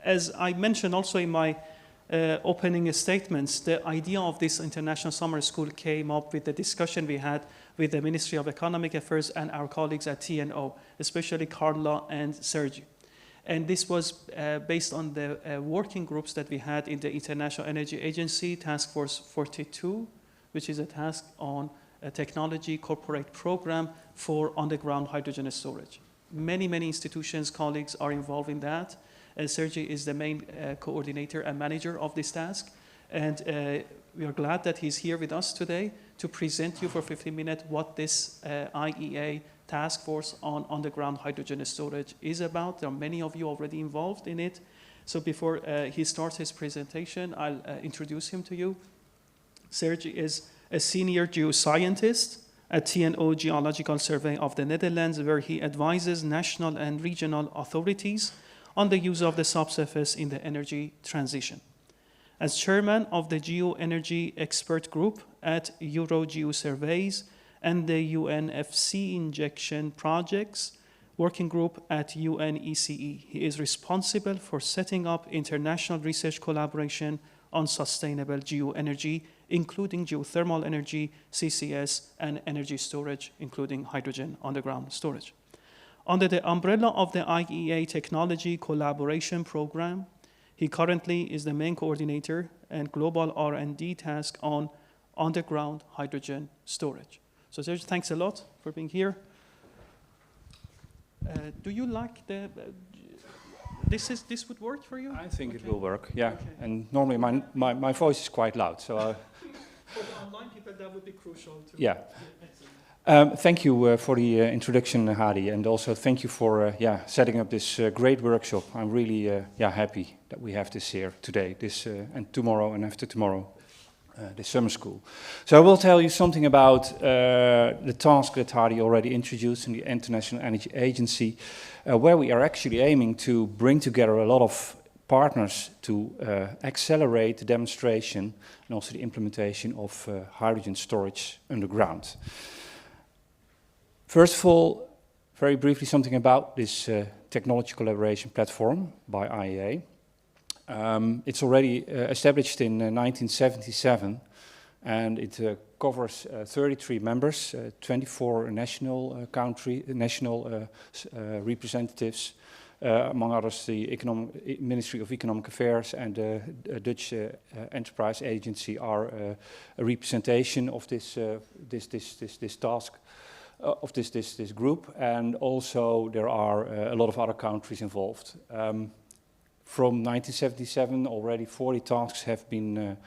as I mentioned also in my opening statements, the idea of this international summer school came up with the discussion we had with the Ministry of Economic Affairs and our colleagues at TNO, especially Carla and Serge. And this was based on the working groups that we had in the International Energy Agency, Task Force 42, which is a task on a technology corporate program for underground hydrogen storage. Many, many institutions, colleagues are involved in that. Sergey is the main coordinator and manager of this task. And we are glad that he's here with us today to present you for 15 minutes what this IEA task force on underground hydrogen storage is about. There are many of you already involved in it. So before he starts his presentation, I'll introduce him to you. Serge is a senior geoscientist at TNO Geological Survey of the Netherlands, where he advises national and regional authorities on the use of the subsurface in the energy transition. As chairman of the Geoenergy Expert Group at EuroGeoSurveys and the UNFC Injection Projects Working Group at UNECE, he is responsible for setting up international research collaboration on sustainable geoenergy, including geothermal energy, CCS, and energy storage, including hydrogen underground storage. Under the umbrella of the IEA Technology Collaboration Program, he currently is the main coordinator and global R&D task on underground hydrogen storage. So Serge, thanks a lot for being here. Do you like the, this would work for you? I think okay. It will work, yeah. Okay. And normally my voice is quite loud, so... For the online people, that would be crucial too. Yeah. Thank you for the introduction, Hadi, and also thank you for setting up this great workshop. I'm really happy that we have this here today, and tomorrow and after tomorrow, this summer school. So I will tell you something about the task that Hadi already introduced in the International Energy Agency, where we are actually aiming to bring together a lot of partners to accelerate the demonstration and also the implementation of hydrogen storage underground. First of all, very briefly something about this technology collaboration platform by IEA. It's already established in 1977 and it covers 33 members, 24 national representatives, among others the Ministry of Economic Affairs and the Dutch Enterprise Agency are a representation of this task. Of this group, and also there are a lot of other countries involved. From 1977, already 40 tasks have been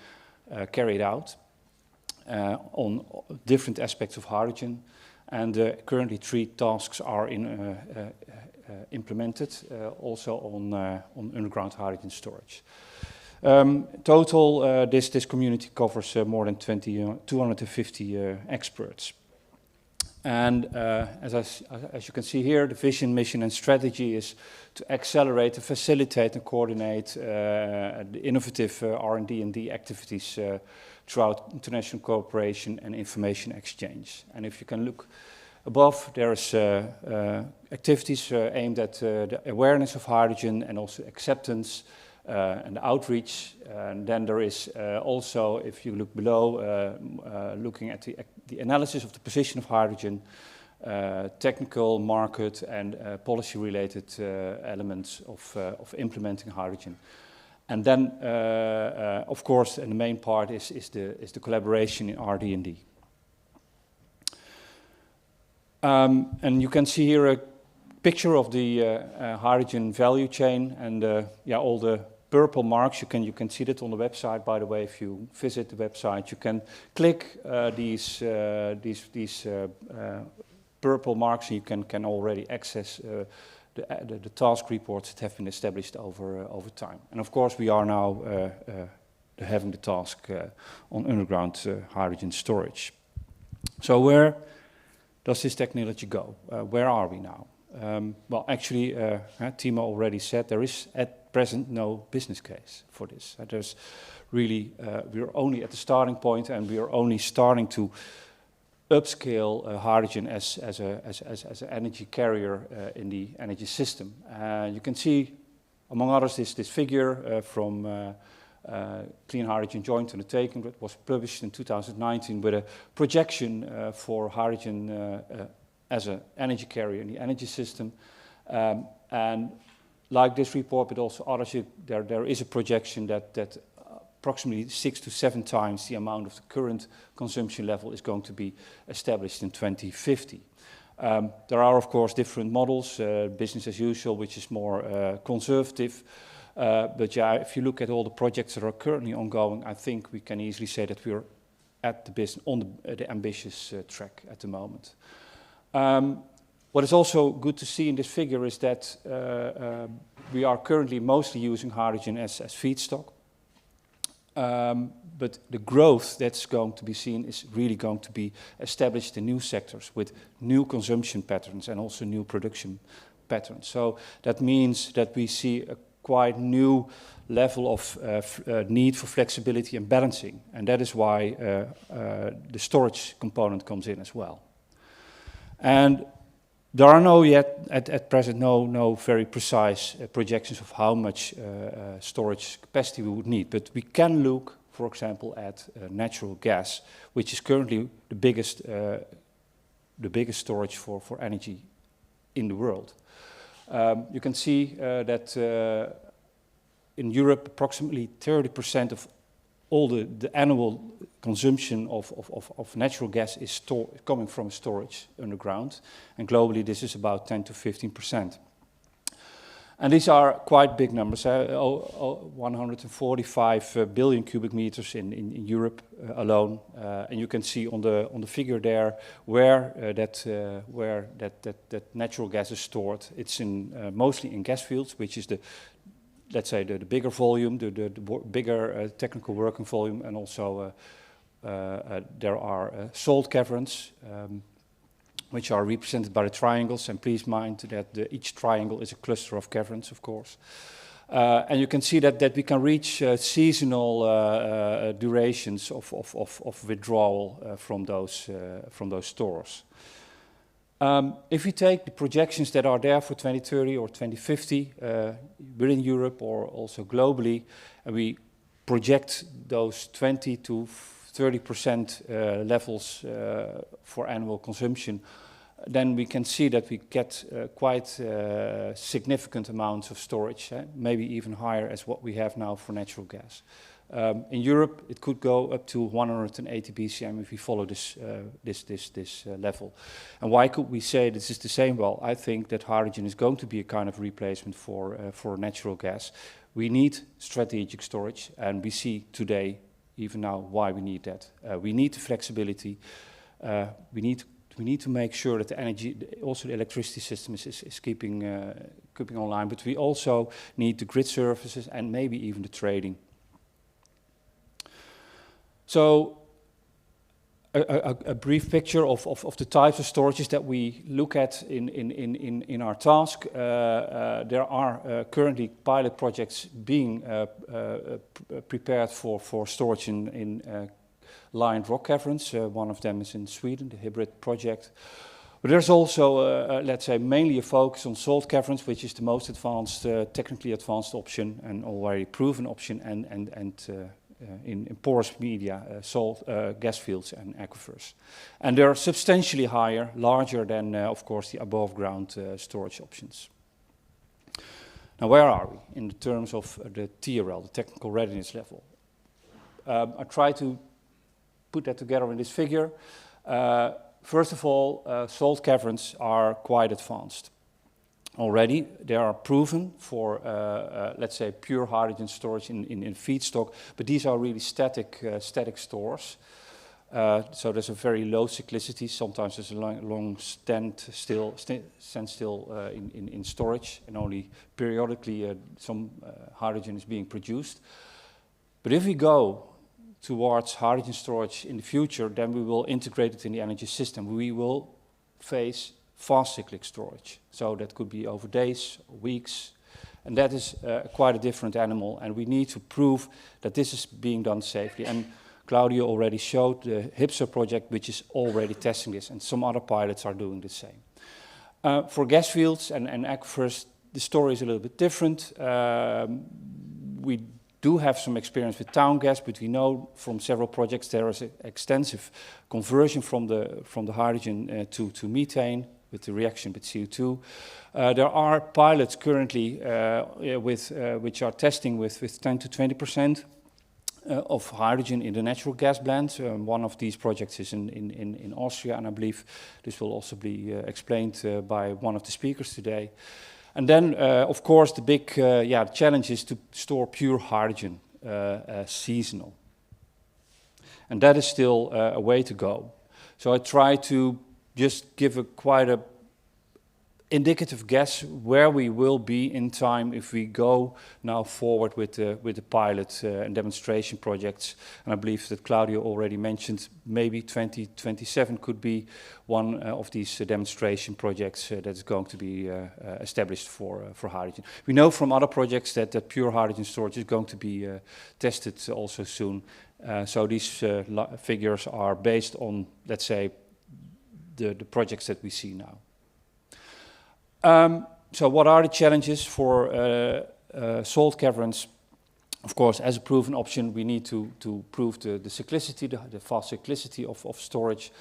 carried out on different aspects of hydrogen, and currently 3 tasks are implemented, also on underground hydrogen storage. Total, this community covers more than 250 experts. And as you can see here, the vision, mission, and strategy is to accelerate, to facilitate, and coordinate the innovative R&D activities throughout international cooperation and information exchange. And if you can look above, there's activities aimed at the awareness of hydrogen and also acceptance and outreach. And then there is also, if you look below, looking at the analysis of the position of hydrogen, technical, market, and policy-related elements of implementing hydrogen. And then, of course, and the main part is the collaboration in RD&D. And you can see here a picture of the hydrogen value chain, and all the purple marks. You can see that on the website. By the way, if you visit the website, you can click these purple marks, and you can already access the task reports that have been established over time. And of course, we are now having the task on underground hydrogen storage. So where does this technology go? Where are we now? Well, actually, Timo already said there is at present no business case for this. There's really, we're only at the starting point, and we are only starting to upscale hydrogen as an energy carrier in the energy system. You can see Among others, this figure from Clean Hydrogen Joint Undertaking that was published in 2019 with a projection for hydrogen as an energy carrier in the energy system. And like this report, but also others, there is a projection that approximately 6 to 7 times the amount of the current consumption level is going to be established in 2050. There are, of course, different models, business as usual, which is more conservative. But yeah, if you look at all the projects that are currently ongoing, I think we can easily say that we're at on the ambitious track at the moment. What is also good to see in this figure is that we are currently mostly using hydrogen as feedstock. But the growth that's going to be seen is really going to be established in new sectors with new consumption patterns and also new production patterns. So that means that we see a quite new level of need for flexibility and balancing. And that is why the storage component comes in as well. And there are at present no very precise projections of how much storage capacity we would need. But we can look, for example, at natural gas, which is currently the biggest storage for energy in the world. You can see that in Europe, approximately 30% of all the annual consumption of natural gas is coming from storage underground, and globally this is about 10 to 15%. And these are quite big numbers, 145 billion cubic meters in Europe alone, and you can see on the figure there where that natural gas is stored. It's mostly in gas fields, which is let's say the bigger volume, the bigger technical working volume, and also there are salt caverns, which are represented by the triangles, and please mind that each triangle is a cluster of caverns, of course. And you can see that we can reach seasonal durations of withdrawal from those stores. If we take the projections that are there for 2030 or 2050 within Europe or also globally, and we project those 20 to 30% levels for annual consumption, then we can see that we get quite significant amounts of storage, maybe even higher as what we have now for natural gas. In Europe, it could go up to 180 BCM if we follow this level. And why could we say this is the same? Well, I think that hydrogen is going to be a kind of replacement for natural gas. We need strategic storage, and we see today, even now, why we need that. We need the flexibility. We need to make sure that the energy, also the electricity system is keeping online, but we also need the grid services and maybe even the trading. So a brief picture of the types of storages that we look at in our task. There are currently pilot projects being prepared for storage in lined rock caverns. One of them is in Sweden, the hybrid project. But there's also, let's say, mainly a focus on salt caverns, which is the most advanced, technically advanced option and already proven option, and in porous media, salt, gas fields and aquifers. And they're substantially higher, larger than, of course, the above ground storage options. Now, where are we in terms of the TRL, the technical readiness level? I try to put that together in this figure. First of all, salt caverns are quite advanced. Already, they are proven for, let's say, pure hydrogen storage in feedstock, but these are really static stores. So there's a very low cyclicity. Sometimes there's a long standstill in storage, and only periodically some hydrogen is being produced. But if we go towards hydrogen storage in the future, then we will integrate it in the energy system. We will face fast cyclic storage. So that could be over days, weeks, and that is quite a different animal, and we need to prove that this is being done safely. And Claudio already showed the HIPSA project, which is already testing this, and some other pilots are doing the same. For gas fields and aquifers, the story is a little bit different. We do have some experience with town gas, but we know from several projects there is an extensive conversion from the hydrogen to methane with the reaction with CO2. There are pilots currently which are testing with 10 to 20% of hydrogen in the natural gas blend. One of these projects is in Austria, and I believe this will also be explained by one of the speakers today. And then, of course, the big challenge is to store pure hydrogen seasonal. And that is still a way to go. So I try to just give quite a indicative guess where we will be in time if we go now forward with the pilot and demonstration projects. And I believe that Claudio already mentioned maybe 2027 could be one of these demonstration projects that is going to be established for hydrogen. We know from other projects that pure hydrogen storage is going to be tested also soon. So these figures are based on, let's say, the projects that we see now. So what are the challenges for salt caverns? Of course, as a proven option, we need to prove the cyclicity, the fast cyclicity of storage.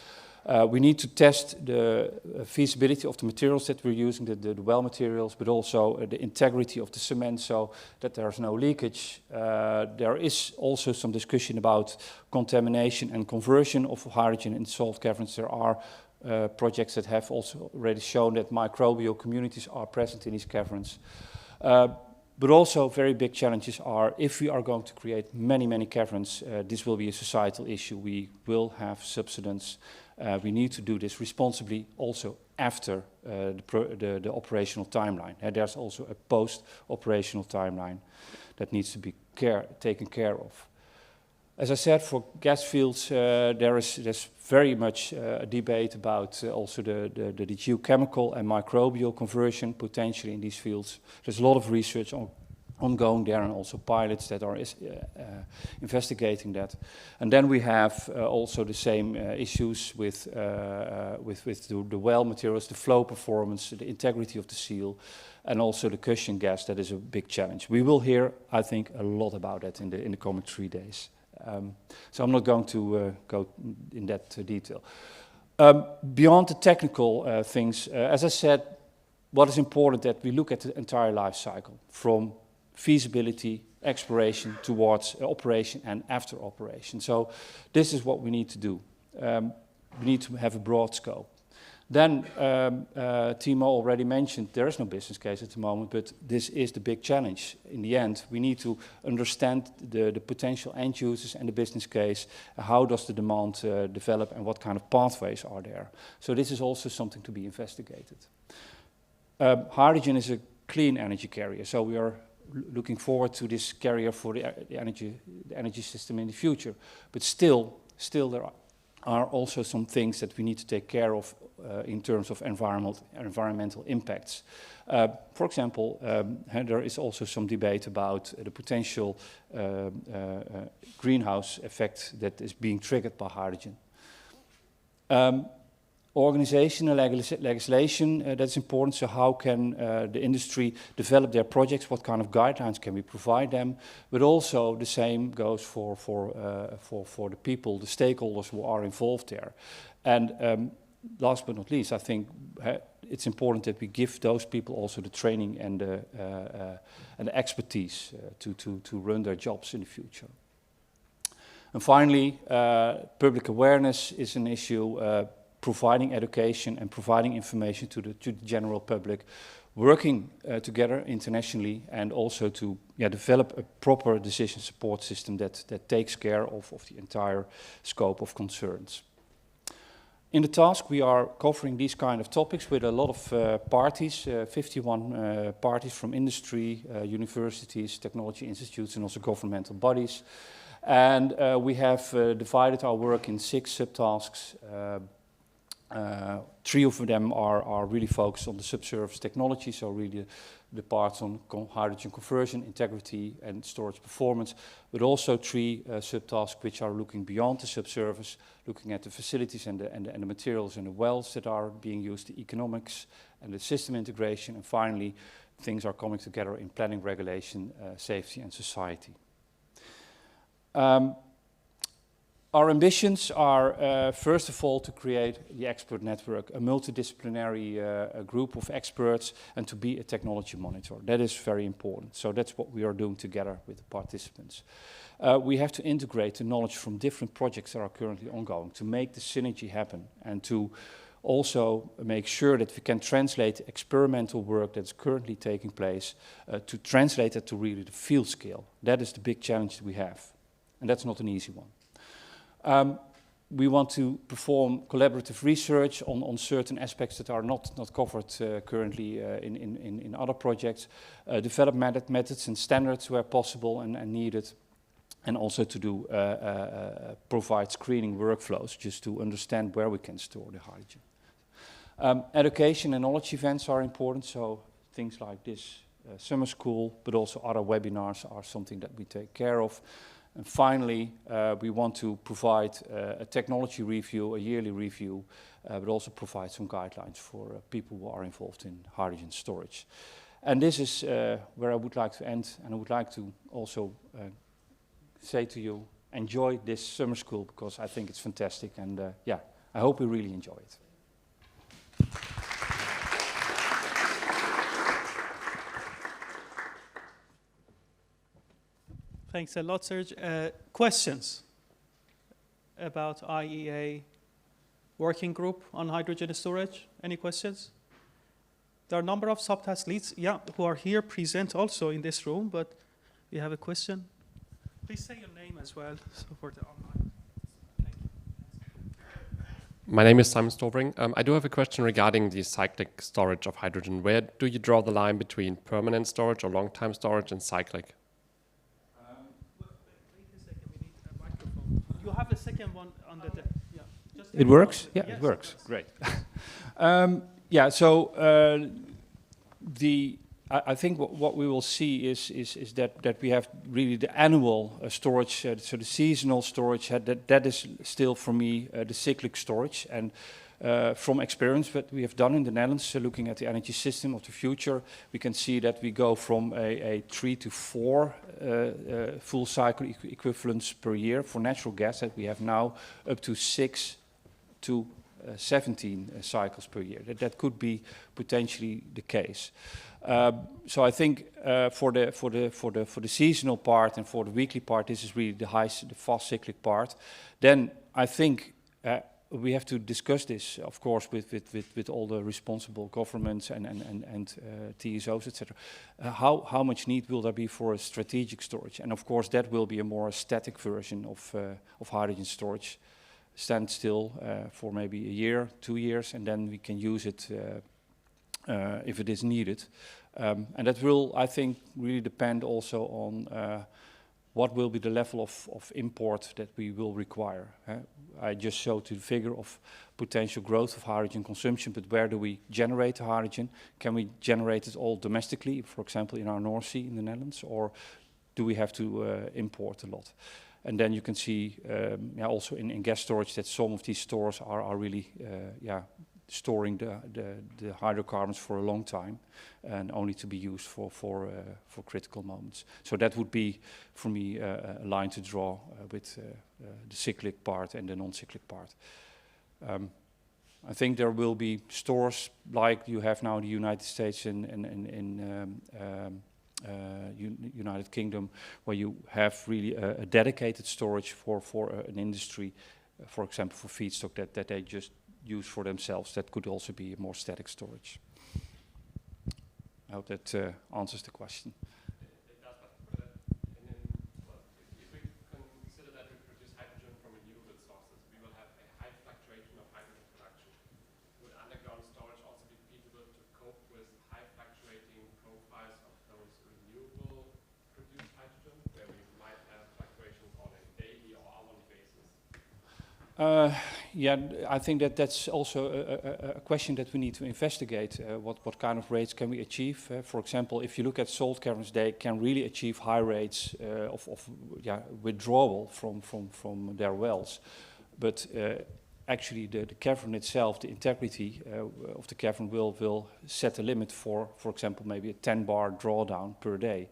We need to test the feasibility of the materials that we're using, the well materials, but also the integrity of the cement so that there's no leakage. There is also some discussion about contamination and conversion of hydrogen in salt caverns. There are projects that have also already shown that microbial communities are present in these caverns. But also very big challenges are, if we are going to create many caverns, this will be a societal issue. We will have subsidence. We need to do this responsibly also after the operational timeline. And there's also a post-operational timeline that needs to be taken care of. As I said, for gas fields, there's very much a debate about also the geochemical and microbial conversion potentially in these fields. There's a lot of research ongoing there and also pilots that are investigating that. And then we have also the same issues with the well materials, the flow performance, the integrity of the seal, and also the cushion gas. That is a big challenge. We will hear, I think, a lot about that in the coming 3 days. So I'm not going to go in that detail. Beyond the technical things, as I said, what is important that we look at the entire life cycle, from feasibility, exploration, towards operation and after operation. So this is what we need to do. We need to have a broad scope. Then, Timo already mentioned there is no business case at the moment, but this is the big challenge. In the end, we need to understand the potential end users and the business case. How does the demand develop and what kind of pathways are there? So this is also something to be investigated. Hydrogen is a clean energy carrier, so we are looking forward to this carrier for the energy system in the future. But still there are also some things that we need to take care of in terms of environmental impacts. For example, there is also some debate about the potential greenhouse effect that is being triggered by hydrogen. Organization and legislation, that's important. So how can the industry develop their projects? What kind of guidelines can we provide them? But also the same goes for the people, the stakeholders who are involved there. And last but not least, I think it's important that we give those people also the training and the expertise to run their jobs in the future. And finally, public awareness is an issue. Providing education and providing information to the general public, working together internationally, and also to develop a proper decision support system that takes care of the entire scope of concerns. In the task, we are covering these kind of topics with a lot of parties, 51 parties from industry, universities, technology institutes, and also governmental bodies. And we have divided our work in 6 subtasks. 3 of them are really focused on the subsurface technology, so really the parts on hydrogen conversion, integrity, and storage performance, but also 3 subtasks which are looking beyond the subsurface, looking at the facilities and the materials and the wells that are being used, the economics and the system integration, and finally things are coming together in planning, regulation, safety and society. Our ambitions are, first of all, to create the expert network, a multidisciplinary group of experts, and to be a technology monitor. That is very important. So that's what we are doing together with the participants. We have to integrate the knowledge from different projects that are currently ongoing to make the synergy happen, and to also make sure that we can translate experimental work that's currently taking place, to translate it to really the field scale. That is the big challenge that we have, and that's not an easy one. We want to perform collaborative research on certain aspects that are not covered currently in other projects, develop methods and standards where possible and needed, and also to do provide screening workflows just to understand where we can store the hydrogen. Education and knowledge events are important, so things like this summer school, but also other webinars are something that we take care of. And finally, we want to provide a technology review, a yearly review, but also provide some guidelines for people who are involved in hydrogen storage. And this is where I would like to end, and I would like to also say to you, enjoy this summer school, because I think it's fantastic, and yeah, I hope you really enjoy it. Thanks a lot, Serge. Questions about IEA working group on hydrogen storage? Any questions? There are a number of subtask leads, who are here present also in this room, but we have a question. Please say your name as well, so for the online. Thank you. My name is Simon Stovring. I do have a question regarding the cyclic storage of hydrogen. Where do you draw the line between permanent storage or long-time storage and cyclic? You have the second one under the... Yeah. Just It works? Yeah, yes, it works. It Great. Yeah, so I think what we will see is that we have really the annual storage, so the seasonal storage, that is still for me the cyclic storage. And from experience that we have done in the Netherlands, looking at the energy system of the future, we can see that we go from a 3 to 4 full cycle equivalents per year for natural gas that we have now, up to 6 to 17 cycles per year. That could be potentially the case. So I think for the seasonal part and for the weekly part, this is really the fast cyclic part. Then I think we have to discuss this, of course, with all the responsible governments and TSOs, etc. How much need will there be for a strategic storage? And of course, that will be a more static version of hydrogen storage, stand still for maybe a year, 2 years, and then we can use it if it is needed. And that will, I think, really depend also on what will be the level of import that we will require. I just showed you the figure of potential growth of hydrogen consumption, but where do we generate the hydrogen? Can we generate it all domestically, for example, in our North Sea in the Netherlands, or do we have to import a lot? And then you can see also in gas storage that some of these stores are really storing the hydrocarbons for a long time and only to be used for critical moments. So that would be, for me, a line to draw with the cyclic part and the non-cyclic part. I think there will be stores like you have now in the United States and United Kingdom, where you have really a dedicated storage for an industry, for example, for feedstock that they just use for themselves. That could also be a more static storage. I hope that answers the question. It does, but if we consider that we produce hydrogen from renewable sources, we will have a high fluctuation of hydrogen production. Would underground storage also be feasible to cope with high fluctuating profiles of those renewable produced hydrogen, where we might have fluctuations on a daily or hourly basis? Yeah, I think that's also a question that we need to investigate. What kind of rates can we achieve? For example, if you look at salt caverns, they can really achieve high rates of withdrawal from their wells. But actually the cavern itself, the integrity of the cavern will set a limit for example, maybe a 10-bar drawdown per day.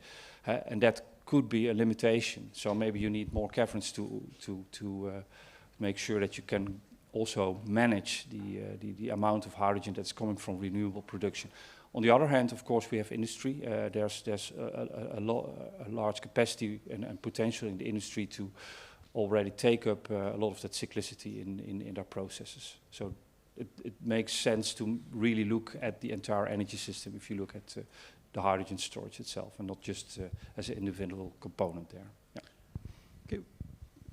And that could be a limitation. So maybe you need more caverns to make sure that you can also manage the amount of hydrogen that's coming from renewable production. On the other hand, of course, we have industry. There's a large capacity and potential in the industry to already take up a lot of that cyclicity in their processes. So it makes sense to really look at the entire energy system if you look at the hydrogen storage itself and not just as an individual component there. Yeah. Okay.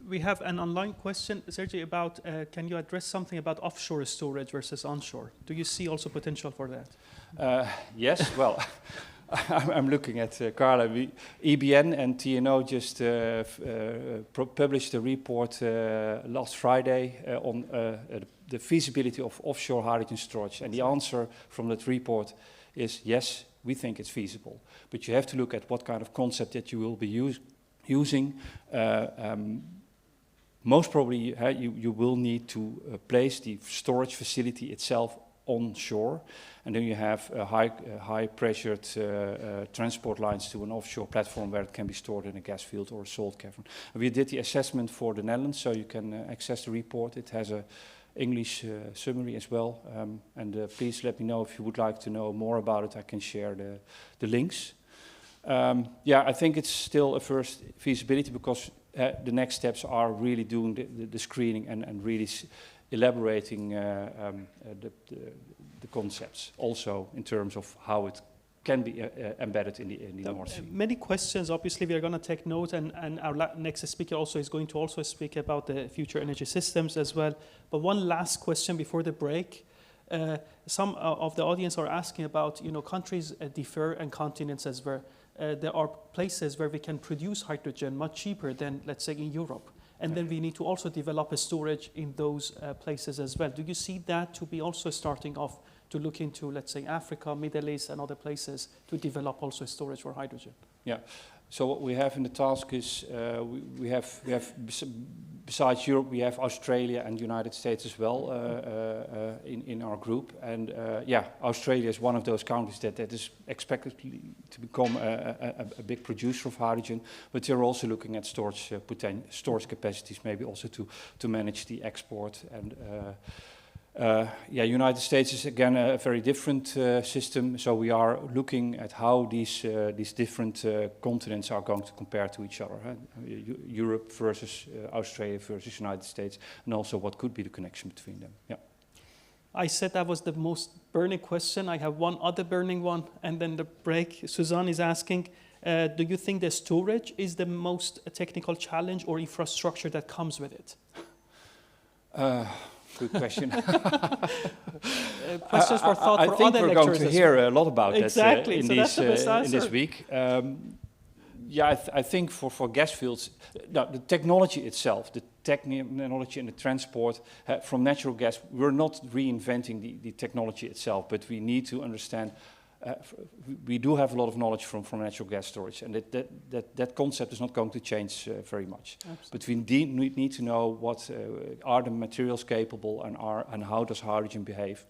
We have an online question, Sergey, about can you address something about offshore storage versus onshore? Do you see also potential for that? Yes, well, I'm looking at Carla. EBN and TNO just published a report last Friday on the feasibility of offshore hydrogen storage. And the answer from that report is yes, we think it's feasible. But you have to look at what kind of concept that you will be using. Most probably you will need to place the storage facility itself onshore, and then you have high pressured transport lines to an offshore platform where it can be stored in a gas field or a salt cavern. And we did the assessment for the Netherlands, so you can access the report. It has a English summary as well, and please let me know if you would like to know more about it. I can share the links. Yeah, I think it's still a first feasibility because the next steps are really doing the screening and really elaborating the concepts, also in terms of how it can be embedded in the North Sea. Many questions, obviously we are going to take note, and our next speaker also is going to also speak about the future energy systems as well. But one last question before the break. Some of the audience are asking about, countries differ and continents as well. There are places where we can produce hydrogen much cheaper than, let's say, in Europe. And then we need to also develop a storage in those places as well. Do you see that to be also starting off to look into, let's say, Africa, Middle East, and other places to develop also storage for hydrogen? Yeah. So what we have in the task is we have besides Europe, we have Australia and United States as well in our group. And yeah, Australia is one of those countries that is expected to become a big producer of hydrogen. But they're also looking at storage capacities, maybe also to manage the export. And yeah, United States is again a very different system. So we are looking at how these different continents are going to compare to each other. Europe versus Australia versus United States, and also what could be the connection between them. Yeah. I said that was the most burning question. I have one other burning one, and then the break. Suzanne is asking, do you think the storage is the most technical challenge or infrastructure that comes with it? Good question. Questions for thought I for think other we're lecturers. going to hear a lot about exactly. that in this week. Yeah, I think for gas fields, the technology itself, the technology and the transport from natural gas, we're not reinventing the technology itself, but we need to understand. We do have a lot of knowledge from natural gas storage, and that concept is not going to change very much. Absolutely. But we need to know what are the materials capable and how does hydrogen behave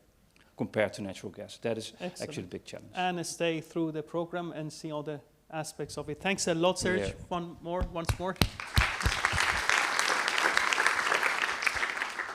compared to natural gas. That is actually a big challenge. And stay through the program and see all the aspects of it. Thanks a lot, Serge. Yeah. Once more.